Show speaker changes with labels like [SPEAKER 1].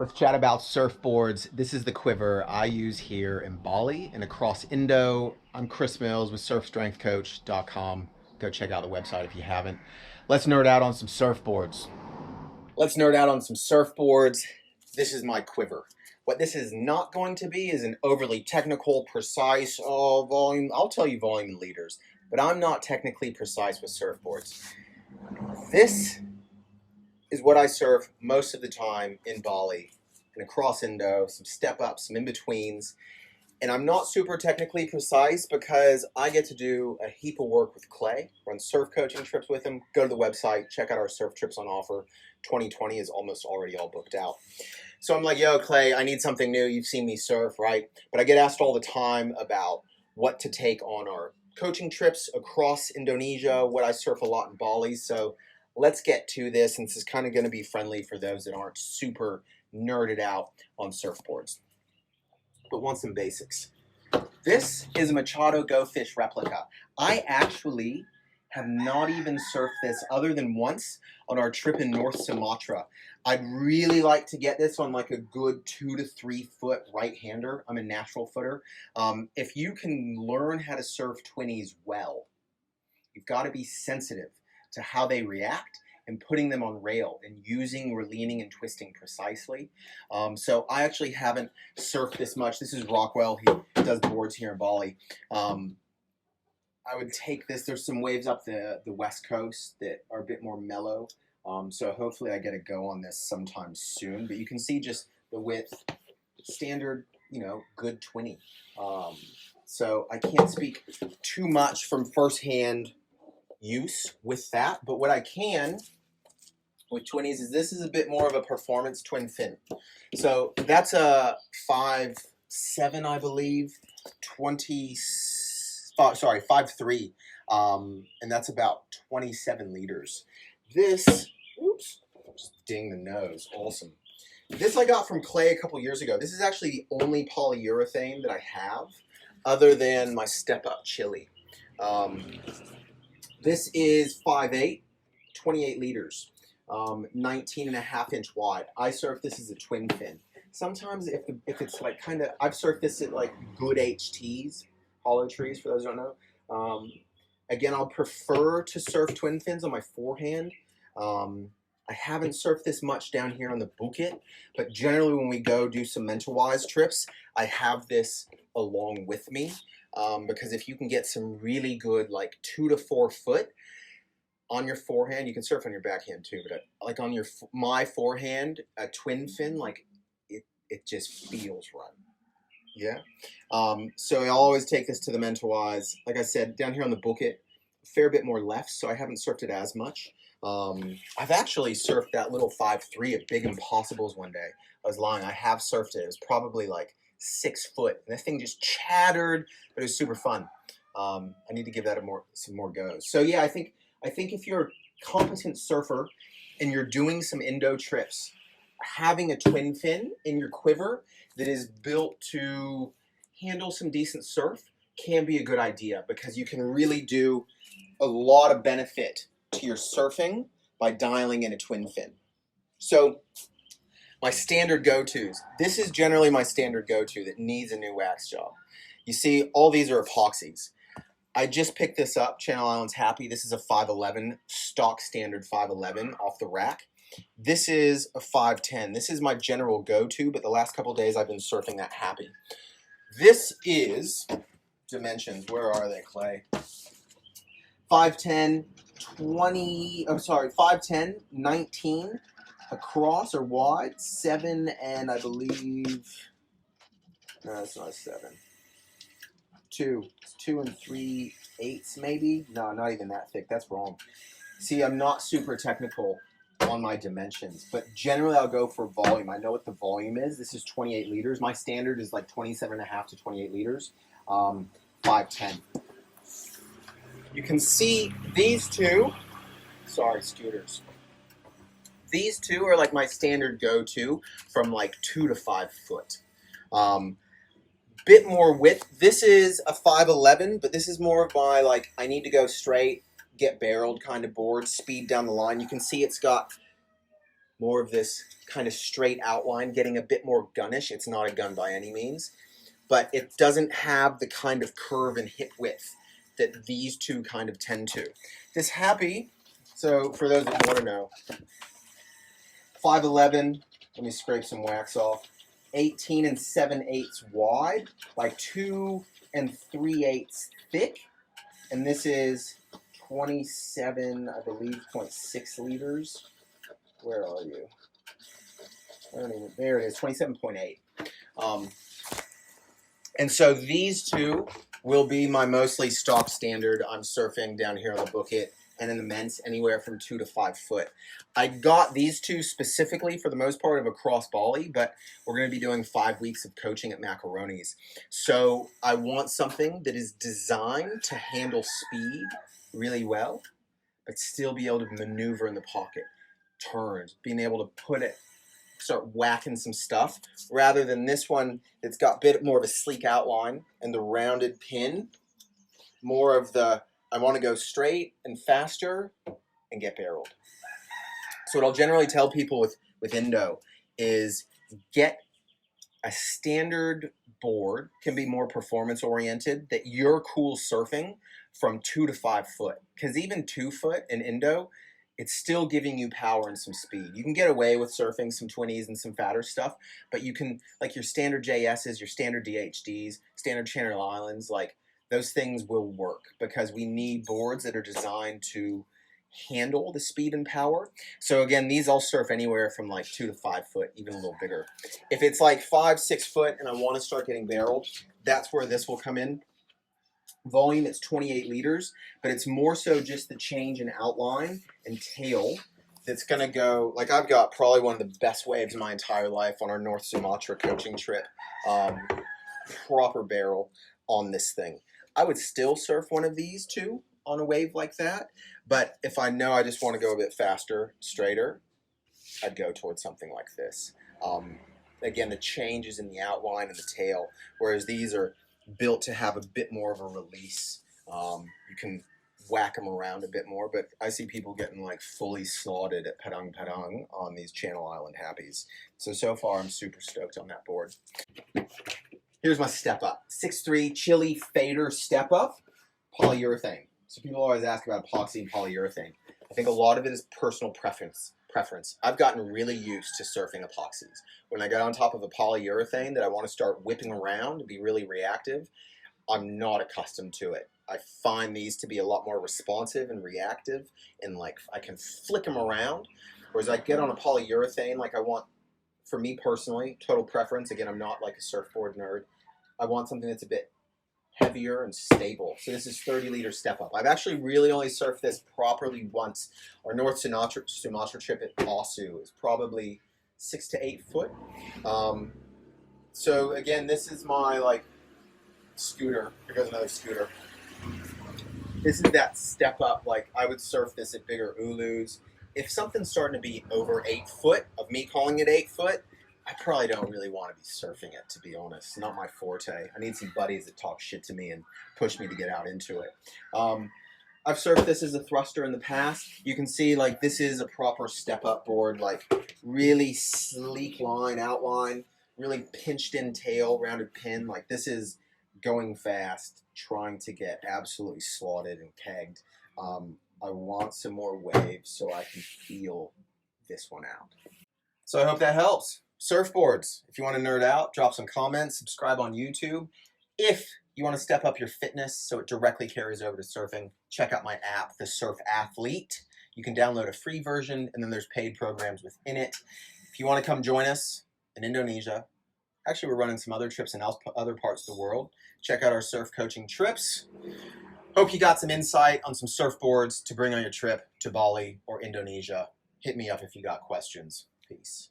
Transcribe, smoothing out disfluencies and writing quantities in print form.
[SPEAKER 1] Let's chat about surfboards. This is the Quiver I use here in Bali and across Indo. I'm Chris Mills with surfstrengthcoach.com. Go check out the website if you haven't. Let's nerd out on some surfboards. Let's nerd out on some surfboards. This is my Quiver. What this is not going to be is an overly technical, precise, volume. I'll tell you volume in liters, but I'm not technically precise with surfboards. This is what I surf most of the time in Bali and across Indo, some step ups, some in-betweens. And I'm not super technically precise because I get to do a heap of work with Clay, run surf coaching trips with him. Go to the website, check out our surf trips on offer. 2020 is almost already all booked out. So I'm like, yo, Clay, I need something new. You've seen me surf, right? But I get asked all the time about what to take on our coaching trips across Indonesia, what I surf a lot in Bali. So let's get to this, and this is kind of going to be friendly for those that aren't super nerded out on surfboards, but want some basics. This is a Machado Go Fish replica. I actually have not even surfed this other than once on our trip in North Sumatra. I'd really like to get this on like a good 2 to 3 foot right-hander. I'm a natural footer. If you can learn how to surf 20s well, you've got to be sensitive to how they react and putting them on rail and using leaning and twisting precisely. So I actually haven't surfed this much. This is Rockwell. He does boards here in Bali. I would take this. There's some waves up the west coast that are a bit more mellow. So hopefully I get a go on this sometime soon. But you can see just the width, standard, good 20. So I can't speak too much from firsthand use with that, but what I can with 20s is this is a bit more of a performance twin fin. So that's a 5.7, I believe, 5.3, and that's about 27 liters. This, oops, just ding the nose, awesome. This I got from Clay a couple years ago. This is actually the only polyurethane that I have other than my Step Up Chili. This is 5'8", 28 liters, 19.5-inch wide. I surf this as a twin fin. Sometimes if it's like kind of, I've surfed this at like good HTs, hollow trees for those who don't know. Again, I'll prefer to surf twin fins on my forehand. I haven't surfed this much down here on the Bukit, but generally when we go do some mental-wise trips, I have this along with me. Because if you can get some really good, like 2 to 4 foot on your forehand, you can surf on your backhand too, but like on my forehand, a twin fin, like it just feels right. Yeah. So I always take this to the mental wise. Like I said, down here on the Bukit, a fair bit more left, so I haven't surfed it as much. I've actually surfed that little 5.3 at Big Impossibles one day. I was lying. I have surfed it. It was probably like 6 foot. And that thing just chattered, but it was super fun. I need to give that some more goes. So yeah, I think if you're a competent surfer and you're doing some Indo trips, having a twin fin in your quiver that is built to handle some decent surf can be a good idea, because you can really do a lot of benefit to your surfing by dialing in a twin fin. So my standard go-tos. This is generally my standard go-to that needs a new wax job. You see, all these are epoxies. I just picked this up. Channel Island's happy. This is a 5.11, stock standard 5.11 off the rack. This is a 5.10. This is my general go-to, but the last couple days I've been surfing that happy. This is dimensions. Where are they, Clay? 5'10", 5'10", 19 across or wide, 7 and I believe, no, that's not a 7. 2 and 3/8 maybe. No, not even that thick. That's wrong. See, I'm not super technical on my dimensions, but generally I'll go for volume. I know what the volume is. This is 28 liters. My standard is like 27.5 to 28 liters. 5'10". You can see these two. Sorry, scooters. These two are like my standard go-to from like 2 to 5 foot. Bit more width. This is a 5.11, but this is more of my like I need to go straight, get barreled kind of board, speed down the line. You can see it's got more of this kind of straight outline, getting a bit more gunnish. It's not a gun by any means, but it doesn't have the kind of curve and hip width that these two kind of tend to. This Happy, so for those that want to know, 5'11", let me scrape some wax off, 18 7/8 wide by 2 3/8 thick, and this is 27, I believe, 0.6 liters. Where are you? I don't even, there it is, 27.8. And so these two will be my mostly stock standard. I'm surfing down here on the Bookit and in the Ments anywhere from 2 to 5 foot. I got these two specifically for the most part of across Bali, but we're going to be doing 5 weeks of coaching at Macaroni's. So I want something that is designed to handle speed really well, but still be able to maneuver in the pocket, turns, being able to put it, start whacking some stuff, rather than this one that's got a bit more of a sleek outline and the rounded pin, more of the, I want to go straight and faster and get barreled. So what I'll generally tell people with Indo is get a standard board, can be more performance oriented, that you're cool surfing from 2 to 5 foot. Because even 2 foot in Indo, it's still giving you power and some speed. You can get away with surfing some 20s and some fatter stuff, but you can, like your standard JSs, your standard DHDs, standard Channel Islands, like those things will work because we need boards that are designed to handle the speed and power. So again, these I'll surf anywhere from like 2 to 5 foot, even a little bigger. If it's like 5, 6 foot and I want to start getting barreled, that's where this will come in. Volume, it's 28 liters, but it's more so just the change in outline and tail that's going to go, like I've got probably one of the best waves of my entire life on our North Sumatra coaching trip. Proper barrel on this thing. I would still surf one of these two on a wave like that, but if I know I just want to go a bit faster, straighter, I'd go towards something like this. Again, the changes in the outline and the tail, whereas these are built to have a bit more of a release. You can whack them around a bit more, but I see people getting like fully slotted at Padang Padang on these Channel Island Happies. So far I'm super stoked on that board. Here's my step up. 6'3" Chili Fader step up, polyurethane. So people always ask about epoxy and polyurethane. I think a lot of it is personal preference. I've gotten really used to surfing epoxies. When I get on top of a polyurethane that I want to start whipping around to be really reactive, I'm not accustomed to it. I find these to be a lot more responsive and reactive, and like I can flick them around. Whereas I get on a polyurethane, like I want, for me personally, total preference, again, I'm not like a surfboard nerd, I want something that's a bit heavier and stable. So this is 30-liter step up. I've actually really only surfed this properly once. Our North Sumatra trip at Osu is probably 6 to 8 foot. So again, this is my like scooter. Here goes another scooter. This is that step up. Like I would surf this at bigger ulus. If something's starting to be over 8 foot, of me calling it 8 foot, I probably don't really want to be surfing it, to be honest. Not my forte. I need some buddies that talk shit to me and push me to get out into it. I've surfed this as a thruster in the past. You can see like this is a proper step-up board, like really sleek line, outline, really pinched in tail, rounded pin. Like this is going fast, trying to get absolutely slotted and kegged. I want some more waves so I can feel this one out. So I hope that helps. Surfboards, if you want to nerd out, drop some comments, subscribe on YouTube. If you want to step up your fitness so it directly carries over to surfing, check out my app, The Surf Athlete. You can download a free version, and then there's paid programs within it. If you want to come join us in Indonesia, actually we're running some other trips in other parts of the world. Check out our surf coaching trips. Hope you got some insight on some surfboards to bring on your trip to Bali or Indonesia. Hit me up if you got questions. Peace.